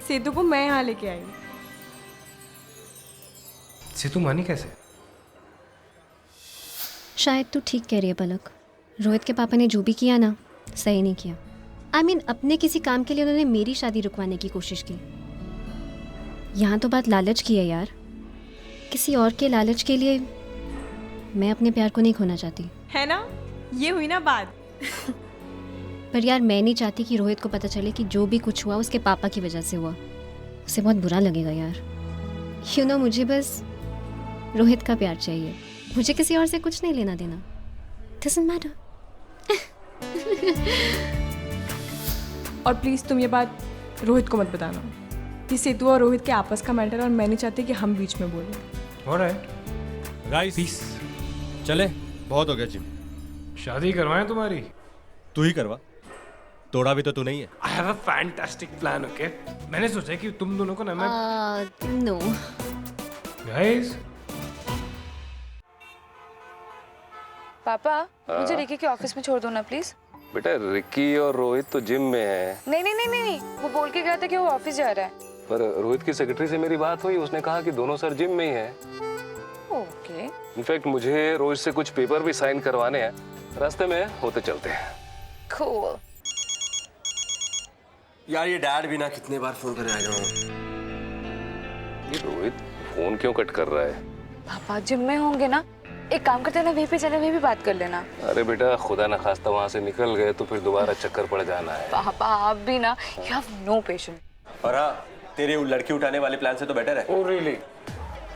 सेतु को मैं यहाँ लेके आई। सेतु मानी कैसे? शायद तू ठीक कह रही है पलक। रोहित के पापा ने जो भी किया ना, सही नहीं किया। अपने किसी काम के लिए उन्होंने मेरी शादी रुकवाने की कोशिश की। यहाँ तो बात लालच की है यार। किसी और के लालच के लिए मैं अपने प्यार को नहीं खोना चाहती, है ना? ये हुई ना बात। पर यार मैं नहीं चाहती कि रोहित को पता चले कि जो भी कुछ हुआ उसके पापा की वजह से हुआ। उसे बहुत बुरा लगेगा यार। मुझे बस रोहित का प्यार चाहिए, मुझे किसी और से कुछ नहीं लेना देना। Doesn't matter। और प्लीज़ तुम ये बात रोहित को मत बताना कि सेतु और रोहित के आपस का मैटर, और मैं नहीं चाहती कि हम बीच में बोलें। Alright guys peace. चले, बहुत हो गया जिम। शादी करवाएं तुम्हारी? तू ही करवा, तोड़ा भी तो तू नहीं है। I have a fantastic plan. Okay, मैंने सोचा कि तुम दोनों को ना मैं नो। गाइस पापा मुझे रिकी के ऑफिस में छोड़ दो ना प्लीज। बेटा रिकी और रोहित तो जिम में है। नहीं नहीं नहीं नहीं, वो बोल के गया था कि वो ऑफिस जा रहा है। पर रोहित की सेक्रेटरी से मेरी बात हुई, उसने कहा कि दोनों सर जिम में ही है। ओके। इनफैक्ट मुझे रोहित से कुछ पेपर भी साइन करवाने हैं, रास्ते में होते चलते हैं। कूल। यार ये डैड भी ना कितने बार फोन करे आ जाऊं। ये रोहित फोन क्यों कट कर रहा है? पापा जिम में होंगे ना, एक काम करते हैं ना, वहीं पे चले, वहीं भी बात कर लेना। अरे बेटा खुदा न खास्ता वहां से निकल गए तो फिर दोबारा चक्कर पड़ जाना है। पापा आप भी ना, यू हैव नो पेशेंस। और हाँ, तेरे वो लड़की उठाने वाले प्लान से तो बेटर है। Oh really?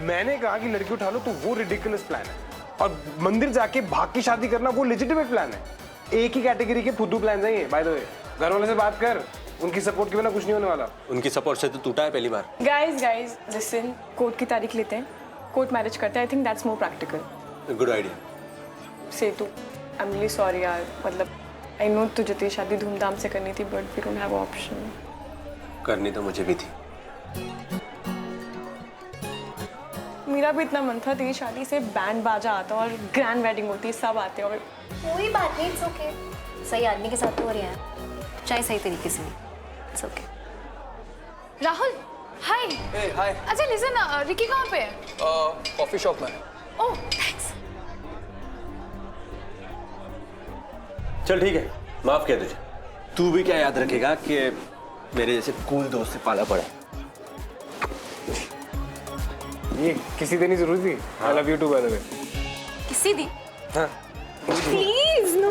मैंने कहा कि लड़की उठा लो तो वो रिडिकुलस प्लान है, और मंदिर जाके भाग की शादी करना वो लेजिटिमेट प्लान है। एक ही कैटेगरी के फुद्दू प्लान हैं ये। बाय द वे, घर वाले से बात कर, उनकी सपोर्ट के बिना कुछ नहीं होने वाला। उनकी सपोर्ट से तो टूटा है पहली बार। गाइस लिसन, कोर्ट की तारीख लेते हैं, कोर्ट मैरिज करते हैं। I think that's more practical. Good idea. Setu I am really sorry यार, मतलब आई नो तुझे तेरी शादी धूमधाम से करनी थी, but we don't have option. करनी तो मुझे भी थी। मेरा भी इतना मन था तेरी शादी से बैंड बाजा आता और ग्रैंड वेडिंग होती, सब आते, और कोई बात नहीं, इट्स ओके। सही आदमी के साथ हो रही है, चाहे सही तरीके से। It's okay. Rahul hi. Hi. अच्छा लिसन, रिकी कहाँ पे है? कॉफी शॉप में। Oh thanks. चल ठीक है, माफ किया तुझे। तू भी क्या याद रखेगा कि मेरे जैसे कूल दोस्त से पाला पड़ा। ये किसी देनी जरूरी थी। I love you too by the way. किसी दी? हाँ प्लीज नो।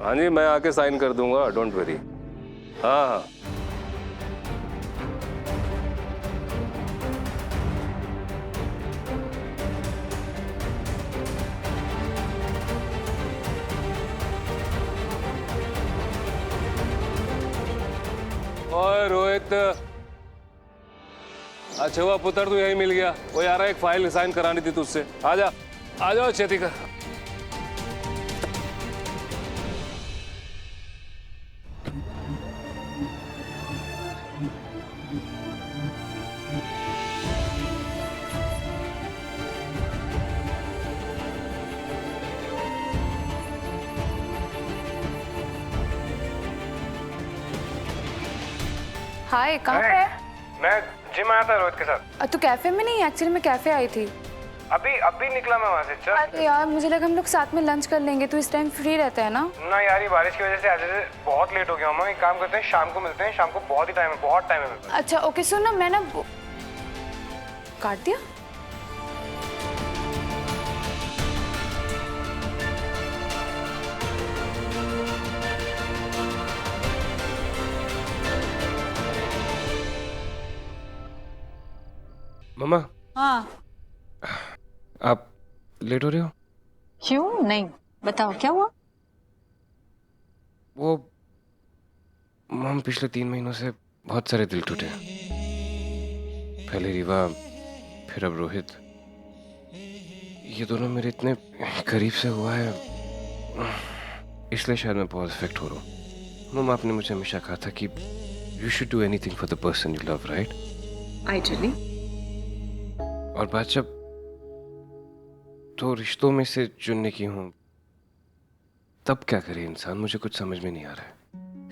हाँ जी, मैं आके साइन कर दूंगा, डोंट वरी। हाँ हाँ ओए रोहित, अच्छा हुआ पुत्र तू यही मिल गया। वो यार एक फाइल साइन करानी थी तुझसे। आजा आ जाओ, छेती कर। हाय कहाँ पे है? मैं जिम आया था रोहित के साथ। तू कैफे में नहीं? एक्चुअली मैं कैफे आई थी। अभी निकला मैं वहाँ से। चल अरे यार मुझे लगा हम लोग साथ में लंच कर लेंगे, तो इस टाइम फ्री रहता है ना? ना यार, ये बारिश की वजह से आज बहुत लेट हो गया हूँ। एक काम करते हैं, शाम को मिलते हैं। शाम को बहुत ही टाइम है, बहुत टाइम है। अच्छा ओके, सुन ना, मैं ना काट दिया। मम्मा, हाँ आप लेट हो रहे हो? क्यों नहीं, बताओ क्या हुआ? वो मम, पिछले 3 महीनों से बहुत सारे दिल टूटे। पहले रीवा, फिर अब रोहित। ये दोनों मेरे इतने करीब से हुआ है, इसलिए शायद मैं बहुत अफेक्ट हो रहा हूँ। मम, आपने मुझे हमेशा कहा था कि you should do anything for the person you love, right? Ideally. और बात जब तो रिश्तों में से चुनने की हूँ, तब क्या करे इंसान, मुझे कुछ समझ में नहीं आ रहा है।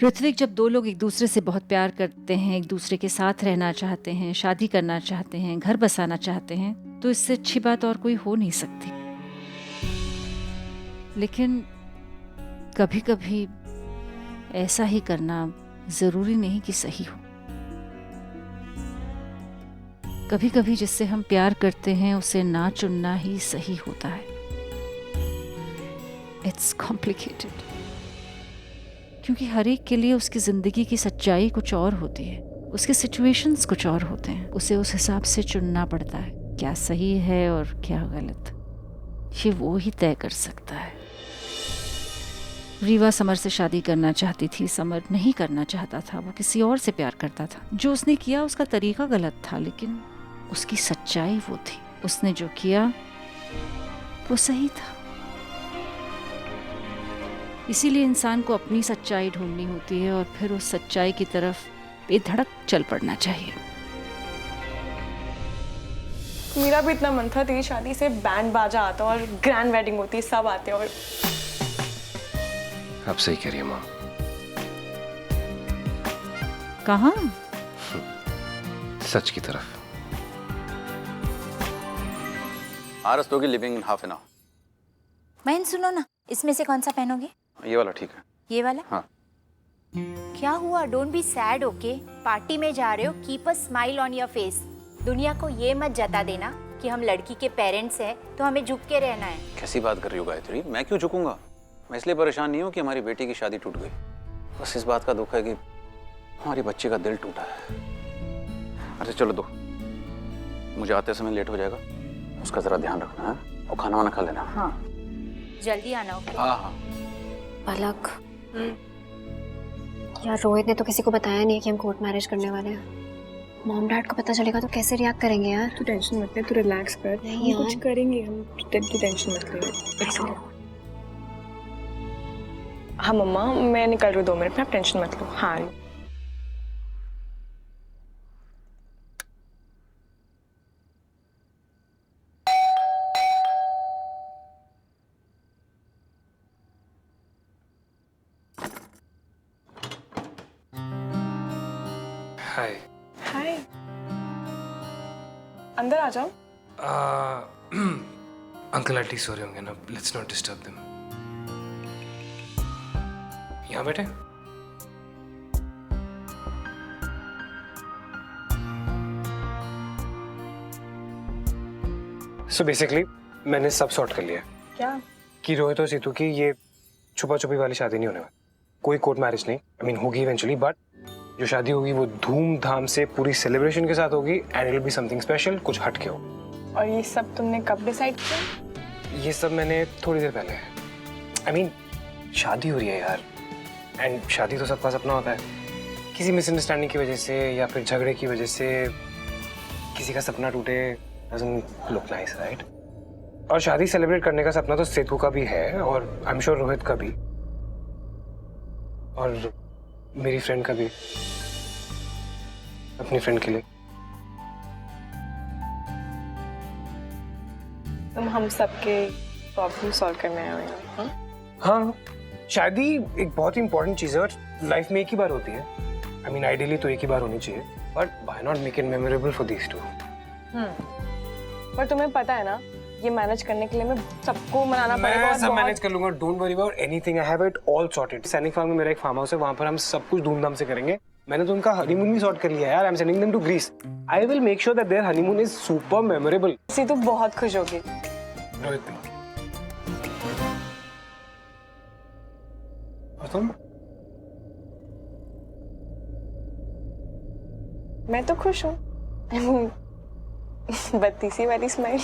ऋत्विक, जब दो लोग एक दूसरे से बहुत प्यार करते हैं, एक दूसरे के साथ रहना चाहते हैं, शादी करना चाहते हैं, घर बसाना चाहते हैं, तो इससे अच्छी बात और कोई हो नहीं सकती। लेकिन कभी कभी ऐसा ही करना जरूरी नहीं कि सही हो। कभी कभी जिससे हम प्यार करते हैं उसे ना चुनना ही सही होता है। इट्स कॉम्प्लिकेटेड, क्योंकि हर एक के लिए उसकी जिंदगी की सच्चाई कुछ और होती है, उसके सिचुएशंस कुछ और होते हैं। उसे उस हिसाब से चुनना पड़ता है, क्या सही है और क्या गलत, ये वो ही तय कर सकता है। रीवा समर से शादी करना चाहती थी, समर नहीं करना चाहता था, वो किसी और से प्यार करता था। जो उसने किया उसका तरीका गलत था, लेकिन उसकी सच्चाई वो थी। उसने जो किया वो सही था। इसीलिए इंसान को अपनी सच्चाई ढूंढनी होती है और फिर उस सच्चाई की तरफ बेधड़क चल पड़ना चाहिए। मेरा भी इतना मन था तेरी शादी से बैंड बाजा आता और ग्रैंड वेडिंग होती, सब आते और आप सही कह रही है माँ। कहाँ? सच की तरफ। आरस होगी living in half an hour. Mahendra सुनो ना, इसमें से कौन सा पहनोगे? ये वाला ठीक है। ये वाला? हाँ। क्या हुआ? Don't be sad, okay? Party में जा रहे हो, keep a smile on your face. दुनिया को ये मत जता देना कि हम लड़की के पेरेंट्स हैं तो हमें झुक के रहना है। कैसी बात कर रही हो गायत्री? मैं क्यों झुकूंगा? मैं इसलिए परेशान नहीं हूँ कि हमारी बेटी की शादी टूट गई, बस इस बात का दुख है कि हमारी बच्ची का दिल टूटा है। अच्छा चलो दो, मुझे आते समय लेट हो जाएगा, उसका जरा ध्यान रखना है और खाना वाना खा लेना। हाँ, जल्दी आना, ओके? हाँ हाँ। पलक, यार रोहित ने तो किसी को बताया नहीं कि हम कोर्ट मैरिज करने वाले हैं। मॉम डैड को पता चलेगा तो कैसे रिएक्ट करेंगे यार? तू टेंशन मत ले, तू रिलैक्स कर, नहीं हम कुछ यार। करेंगे, हम तू टेंशन मत ले। हाँ मम्मा, मैं निकल रही हूँ 2 मिनट में, आप टेंशन मत लो। हाँ हाय। हाय, अंदर आ जाओ। अंकल आंटी सो रहे होंगे ना, लेट्स नॉट डिस्टर्ब देम। यहाँ बैठे। सो बेसिकली मैंने सब सॉर्ट कर लिया क्या? कि रोहित और सीतू की ये छुपा छुपी वाली शादी नहीं होने वाली। कोई कोर्ट मैरिज नहीं, आई मीन होगी इवेंचुअली, बट जो शादी होगी वो धूमधाम से पूरी सेलिब्रेशन के साथ होगी and it will be something special, कुछ हट के हो। और ये सब तुमने कब डिसाइड किया? ये सब मैंने थोड़ी देर पहले, आई मीन शादी हो रही है यार, एंड शादी तो सबका सपना होता है। किसी मिसअंडरस्टैंडिंग की वजह से या फिर झगड़े की वजह से किसी का सपना टूटे, डजंट लुक नाइस, राइट? और शादी सेलिब्रेट करने का सपना तो सेतु का भी है और आई एम श्योर रोहित का भी, और मेरी फ्रेंड का भी, अपनी फ्रेंड के लिए। तुम हम सबके प्रॉब्लम सॉल्व करने आए हो यहाँ? हाँ, शादी एक बहुत ही इंपॉर्टेंट चीज है और लाइफ में एक ही बार होती है। आई मीन आइडियली तो एक ही बार होनी चाहिए, but why not make it memorable for these two? पर तुम्हें पता है ना, ये मैनेज करने के लिए मैं सबको मनाना पड़ेगा। मैं और सब बहुत- मैनेज कर लूंगा, don't worry about anything, I have it all sorted. सैनिक फार्म में मेरा एक फार्म हाउस है, वहां पर हम सब कुछ धूमधाम से करेंगे। मैंने तो उनका हनीमून भी सॉर्ट कर लिया यार। I am sending them to Greece. I will make sure that their honeymoon is super memorable. Situ बहुत खुश होगी। रोहित भी। और तुम? मैं तो खुश हूँ। बत्तीसी वाली स्माइल।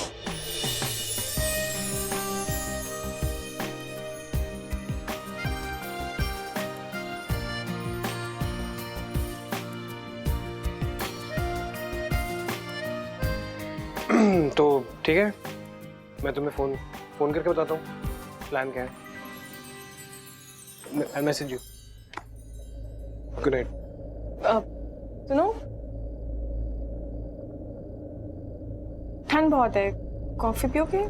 तो ठीक है, मैं तुम्हें फोन करके बताता हूँ प्लान क्या है। I message you. Good night. सुनो, ठंड बहुत है, कॉफी पियोगे?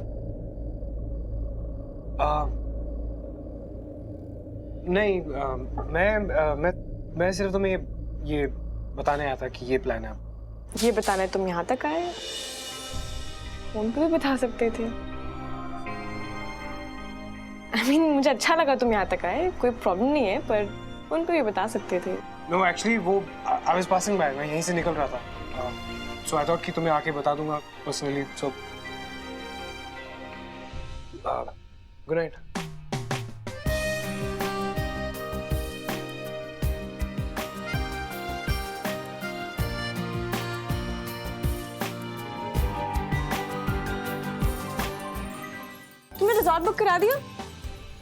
नहीं मैं सिर्फ तुम्हें ये बताने आया था कि ये प्लान है। ये बताने तुम यहाँ तक आए? फोन पे भी बता सकते थे। I mean, मुझे अच्छा लगा तुम यहाँ तक आए, कोई प्रॉब्लम नहीं है, पर फोन पे भी बता सकते थे। नो एक्चुअली वो आई वाज पासिंग बाय, मैं यहीं से निकल रहा था, सो आई थॉट कि तुम्हें आके बता दूंगा पर्सनली। So good night. तुमने रिजॉर्ट बुक करा दिया?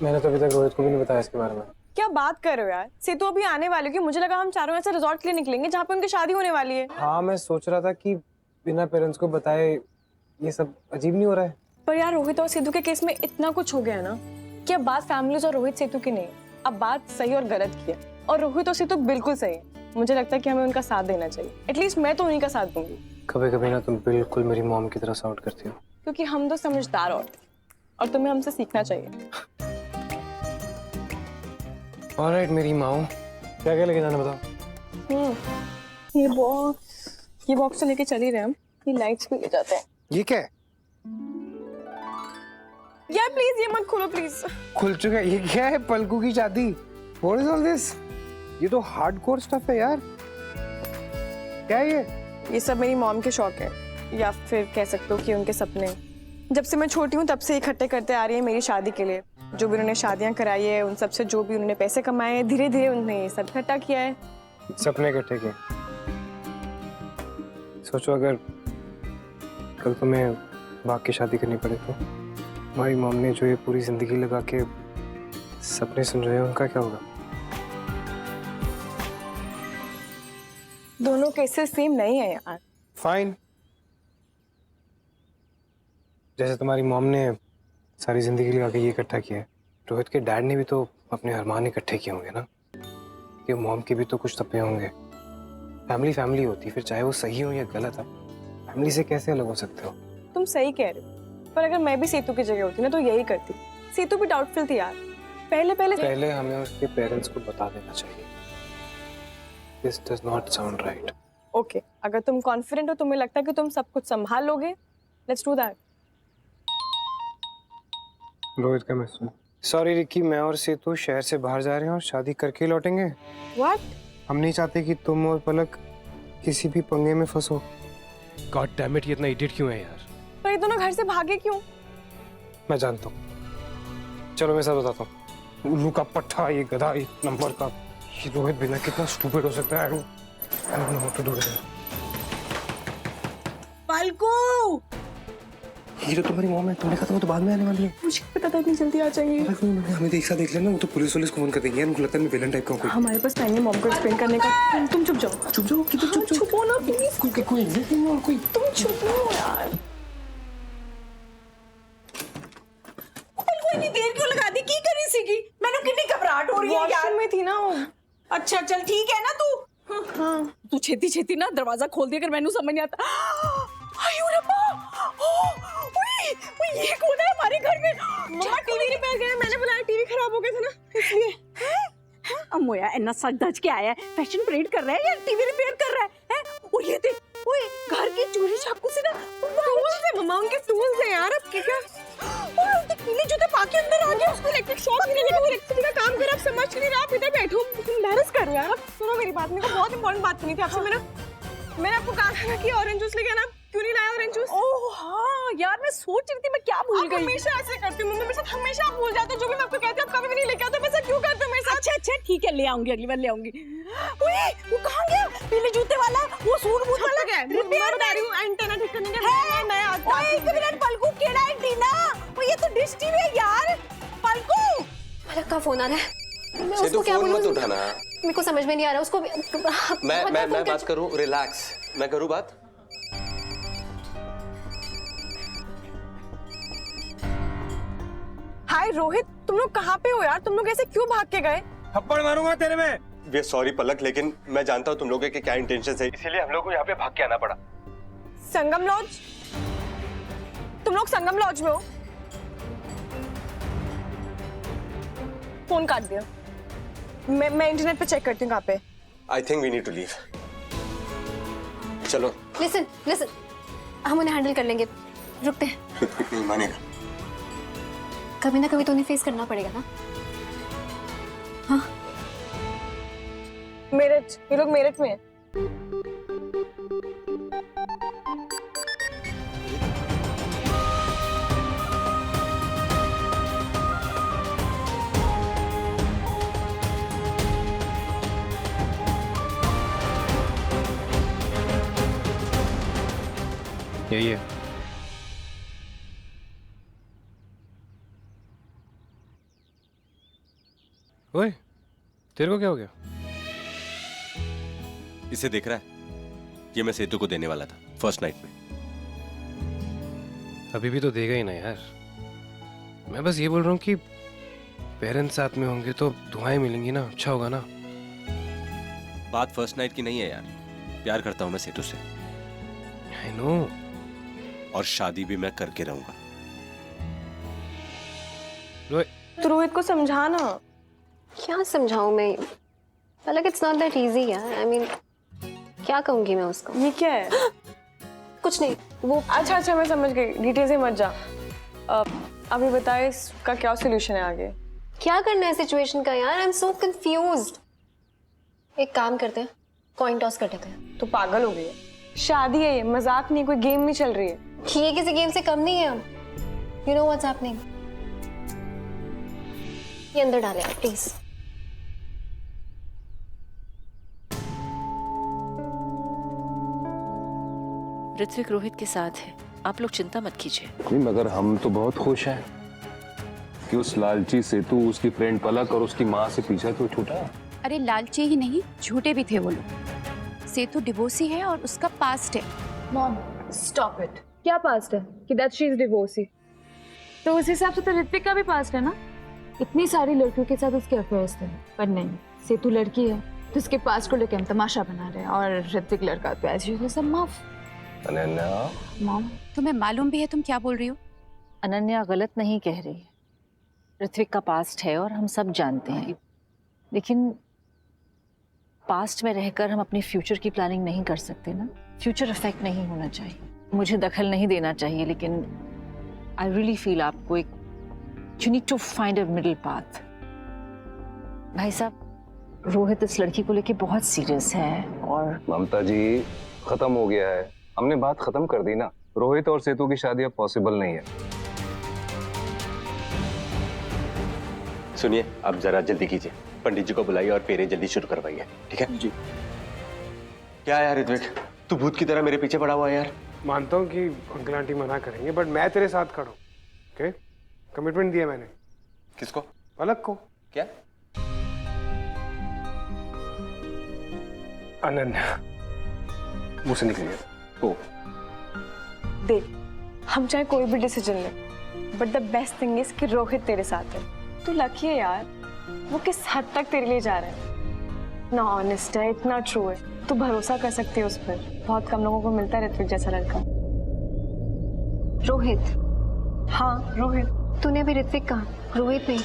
मैंने तो अभी तक रोहित को भी नहीं बताया इसके बारे में। क्या बात कर रहे हो यार? सेतु अभी आने वाली होगी, मुझे लगा हम चारों ऐसे रिजॉर्ट के लिए निकलेंगे जहाँ पे उनकी शादी होने वाली है। हाँ मैं सोच रहा था कि बिना पेरेंट्स को बताए ये सब अजीब नहीं हो रहा है। पर यार रोहित और सेतु के केस में इतना कुछ हो गया ना कि अब बात फैमिलीज और रोहित सेतु की नहीं, अब बात सही और गलत की है। और रोहित और सेतु बिल्कुल सही है, मुझे लगता है कि हमें उनका साथ देना चाहिए। एटलीस्ट मैं तो उन्हीं का साथ दूंगी। कभी कभी ना तुम बिल्कुल मेरी मॉम की तरह साउंड करती हो। क्योंकि हम तो समझदार औरत और तुम्हें हमसे सीखना चाहिए। ऑलराइट मेरी माँ, क्या क्या लेके जाना बताओ। ये बॉक्स तो लेके चल ही रहे हम, ये लाइट्स भी ले जाते हैं। ये क्या है? यार प्लीज ये मत खोलो प्लीज। खुल चुका है। ये क्या है? पलकू की शादी। What is all this? ये तो हार्डकोर स्टफ है यार। क्या है ये सब मेरी मॉम के शौक है, या फिर कह सकते हो कि उनके सपने। जब से मैं छोटी हूँ तब से इकट्ठे करते आ रही है मेरी शादी के लिए। जो भी उन्होंने शादियां कराई है, उन सब से जो भी उन्होंने पैसे कमाए हैं, धीरे धीरे उन्होंने ये सब इकट्ठा किया है। सपने इकट्ठे किए। सोचो अगर कल तुम्हें भाग की शादी करनी पड़े तो हमारी मॉम ने जो ये पूरी जिंदगी लगा के सपने सुन रहे हैं उनका क्या होगा? दोनों केसेस सेम नहीं है यार। फाइन। जैसे तुम्हारी मॉम ने सारी जिंदगी लगा के ये इकट्ठा किया है, रोहित के डैड ने भी तो अपने अरमान इकट्ठे किए होंगे ना। कि मॉम के भी तो कुछ सपने होंगे। फैमिली फैमिली होती, फिर चाहे वो सही हो या गलत, आप फैमिली से कैसे अलग हो सकते हो? तुम सही कह रहे हो, पर अगर मैं भी सेतु की जगह होती ना तो यही करती। सेतु भी डाउटफुल थी यार। पहले हमें उसके पेरेंट्स को बता देना चाहिए। This does not sound right. Okay, अगर तुम कॉन्फिडेंट हो, तुम्हें लगता है कि तुम सब कुछ संभाल लोगे, लेट्स डू दैट। रोहित का मैसेज। सॉरी रिकी, मैं और सेतु शहर से बाहर जा रहे हैं और शादी करके ही लौटेंगे। व्हाट? हम नहीं चाहते कि तुम और पलक किसी भी पंगे में फंसो। गॉड डैम इट, ये इतना इडियट क्यों है यार? पर ये दोनों घर से भागे क्यों? मैं जानता हूँ। चलो मैं सब बताता हूँ। उल्लू का पट्टा, ये गधा, एक नंबर का। ये रोहित बिना कितना स्टूपिड हो सकता है। I don't know what to do with it. पलकू! ये तो तुम्हारी मॉम है, तुमने कहा था वो तो बाद में आने वाली है। मुझे पता था इतनी जल्दी आ जाएंगे। हमें एक साथ देख लेना, वो तो पुलिस को फोन कर देंगे। उनको लगता है मैं विलन टाइप का हूँ कोई। हमारे पास टाइम है मॉम को एक्सप्लेन करने का। तुम चुप जाओ। चुप जाओ, कितना चुप जाओ। छुपो ना प्लीज। कोई एग्जिट नहीं है, कोई। तुम चुप हो यार। इतनी देर क्यों लगा दी? की करी सी की? मैंने कितनी घबराहट हो रही है यार। वॉशरूम में थी ना वो। अच्छा चल ठीक है ना तू। हाँ तू छेती छेती ना दरवाजा खोल दिया, अगर मैंने समझ नहीं आता। आयो रब्बा, ओए ये कौन है हमारे घर में? मम्मा टीवी रिपेयर गए, मैंने बुलाया, टीवी खराब हो गया था ना इसलिए। अमोया इतना सच धज के आया है, फैशन परेड कर रहा है या टीवी रिपेयर कर रहा है? और ये देख, ओए घर की चोरी चाकू से ना टूल्स है मम्मा, उनके टूल्स है यार। अब क्या? और देख पीले जूते पाके अंदर आ गया। उसको इलेक्ट्रिक शॉक नहीं लगा, इलेक्ट्रिसिटी का काम कर। आप समझ नहीं रहा, आप इधर बैठो, एम्बैरस कर रहे हो यार। सुनो मेरी बात, मेरे को बहुत इंपॉर्टेंट बात करनी थी आपसे। मैंने आपको कहा था ना कि ऑरेंज जूस लेके आना, क्यों नहीं लाया ऑरेंज जूस? ओह हाँ यार, मैं सोच रही थी मैं क्या भूल गई। हमेशा ऐसे करती हूँ मम्मा, मेरे साथ हमेशा आप भूल जाते हो। जो भी मैं आपको कहती हूँ आप कभी भी नहीं लेके आते। वैसे क्यों करते हो मेरे साथ? अच्छा ठीक है, ले आऊंगी, अगली बार ले आऊंगी। ओए वो कहाँ गया? पीले जूते वाला, वो सूट बूट वाला गया। मैं बता रही हूँ एंटीना ठीक करने के है। मैं ओए एक मिनट पलकू, केड़ा एंटीना? वो ये तो डिश टीवी है यार। पलकू, पलक का फोन आ रहा है। मैं उसको क्या बोलूं? मत उठाना। मेरे को समझ में नहीं आ रहा उसको। मैं बात करूं? रिलैक्स, मैं करूं बात। हाय रोहित, तुम लोग कहाँ पे हो यार? तुम लोग ऐसे क्यों भाग के गए? थप्पड़ मारूंगा तेरे में। वे सॉरी पलक, लेकिन मैं जानता हूँ तुम लोगों के क्या इंटेंशन है, इसीलिए हम लोग को यहाँ पे भाग के आना पड़ा। संगम लॉज? तुम लोग संगम लॉज में हो? फोन काट दिया। मैं इंटरनेट पे चेक करती हूँ कहाँ पे। I think we need to leave. चलो। लिसन लिसन, हम उन्हें हैंडल कर लेंगे, रुकते हैं। ऋत्विक नहीं मानेगा। कभी ना कभी तो उन्हें फेस करना पड़ेगा ना। हाँ मेरठ, ये लोग मेरठ में हैं। यही है। ओए, तेरे को क्या हो गया? इसे देख रहा है? ये मैं सेतु को देने वाला था फर्स्ट नाइट में। अभी भी तो देगा ही ना यार। मैं बस ये बोल रहा हूँ कि पेरेंट्स साथ में होंगे तो दुआएं मिलेंगी ना, अच्छा होगा ना। बात फर्स्ट नाइट की नहीं है यार, प्यार करता हूं मैं सेतु से। I know. और शादी भी मैं करके रहूंगा। तो रोहित को समझाना। क्या समझाऊं मैं? मतलब इट्स नॉट दैट इजी यार। आई मीन क्या कहूंगी मैं उसको? ये क्या है? कुछ नहीं वो। अच्छा मैं समझ गई, डिटेल से मत जा। अभी बताए इसका क्या सोल्यूशन है आगे? क्या करना है सिचुएशन का यार? I am so confused. एक काम करते हैं, कॉइन टॉस कर देते हैं। तो पागल हो गई है? शादी है ये, मजाक नहीं, कोई गेम नहीं चल रही है। ये किसी गेम से कम नहीं है। You know what's happening? ये अंदर डाले आप प्लीज। ऋत्विक रोहित के साथ है, आप लोग चिंता मत कीजिए। नहीं मगर हम तो बहुत खुश हैं कि उस लालची सेतु, उसकी फ्रेंड पलक और उसकी माँ से पीछा तो छूटा। अरे लालची ही नहीं, झूठे भी थे वो लोग। सेतु डिवोर्सी है और उसका पास्ट है। Mom stop it. क्या पास्ट है कि दैट शी इज डिवोर्सी? तो उस हिसाब से तो ऋत्विक का भी पास्ट है ना। इतनी सारी लड़कियों के साथ उसके अफेयर्स थे, पर नहीं, सेतु लड़की है तो उसके पास्ट को लेकर हम तमाशा बना रहे हैं, और ऋत्विक लड़का तो एज यूजुअल सब माफ। अनन्या, मॉम तुम्हें मालूम भी है तुम क्या बोल रही हो? अनन्या गलत नहीं कह रही है। ऋत्विक का पास्ट है और हम सब जानते हैं, लेकिन पास्ट में रहकर हम अपनी फ्यूचर की प्लानिंग नहीं कर सकते ना। फ्यूचर इफेक्ट नहीं होना चाहिए। मुझे दखल नहीं देना चाहिए, लेकिन आई रियली फील आपको एक you need to find a middle path. भाई साहब, रोहित इस लड़की को लेके बहुत सीरियस है और ममता जी खत्म हो गया है, हमने बात खत्म कर दी ना। रोहित और सेतु की शादी अब पॉसिबल नहीं है। सुनिए, अब जरा जल्दी कीजिए, पंडित जी को बुलाइए और फेरे जल्दी शुरू करवाइए, ठीक है जी? क्या यार ऋत्विक, तू भूत की तरह मेरे पीछे पड़ा हुआ है यार। मानता हूँ कि अंकल आंटी मना करेंगे, बट मैं तेरे साथ खड़ा हूँ। ओके, कमिटमेंट दिया मैंने। किसको? पलक को। क्या? अनन्या, मुंह से निकल गया। ओ देख, हम चाहे कोई भी डिसीजन ले, but the best thing is कि रोहित तेरे साथ है। तू लकी है यार, वो किस हद तक तेरे लिए जा रहा है। ना ऑनेस्ट है, इतना ट्रू है, तू भरोसा कर सकती है उस पर। बहुत कम लोगों को मिलता है ऋत्विक जैसा लड़का। रोहित? हाँ रोहित। तूने अभी ऋत्विक कहा, रोहित नहीं।